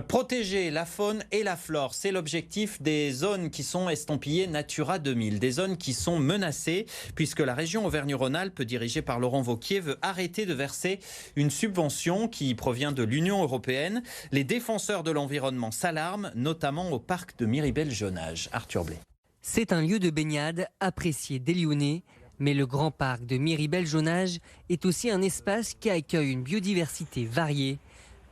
Protéger la faune et la flore, c'est l'objectif des zones qui sont estampillées Natura 2000, des zones qui sont menacées puisque la région Auvergne-Rhône-Alpes, dirigée par Laurent Wauquiez, veut arrêter de verser une subvention qui provient de l'Union européenne. Les défenseurs de l'environnement s'alarment, notamment au parc de Miribel-Jonage. Arthur Blais. C'est un lieu de baignade apprécié des Lyonnais, mais le grand parc de Miribel-Jonage est aussi un espace qui accueille une biodiversité variée.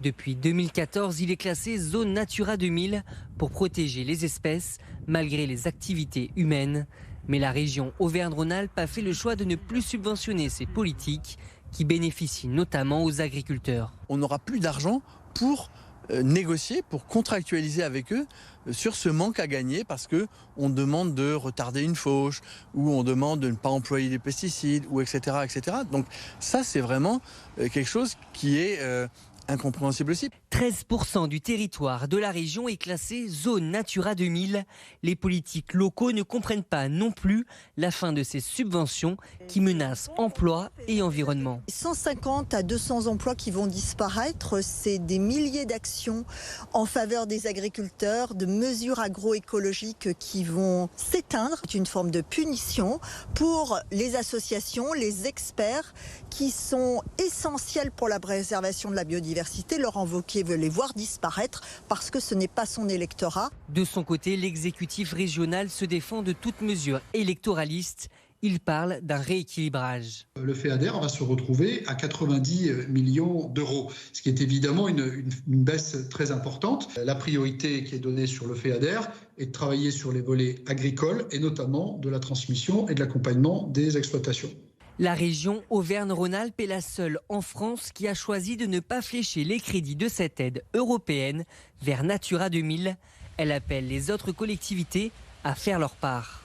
Depuis 2014, il est classé zone Natura 2000 pour protéger les espèces malgré les activités humaines. Mais la région Auvergne-Rhône-Alpes a fait le choix de ne plus subventionner ces politiques qui bénéficient notamment aux agriculteurs. On n'aura plus d'argent pour négocier, pour contractualiser avec eux sur ce manque à gagner parce qu'on demande de retarder une fauche ou on demande de ne pas employer des pesticides ou etc. etc. Donc ça c'est vraiment quelque chose qui est incompréhensible aussi. 13% du territoire de la région est classé zone Natura 2000. Les politiques locaux ne comprennent pas non plus la fin de ces subventions qui menacent emploi et environnement. 150 à 200 emplois qui vont disparaître, c'est des milliers d'actions en faveur des agriculteurs, de mesures agroécologiques qui vont s'éteindre. C'est une forme de punition pour les associations, les experts qui sont essentiels pour la préservation de la biodiversité. Laurent Wauquiez veut les voir disparaître parce que ce n'est pas son électorat. De son côté, l'exécutif régional se défend de toute mesure électoraliste. Il parle d'un rééquilibrage. Le FEADER va se retrouver à 90 millions d'euros, ce qui est évidemment une baisse très importante. La priorité qui est donnée sur le FEADER est de travailler sur les volets agricoles et notamment de la transmission et de l'accompagnement des exploitations. La région Auvergne-Rhône-Alpes est la seule en France qui a choisi de ne pas flécher les crédits de cette aide européenne vers Natura 2000. Elle appelle les autres collectivités à faire leur part.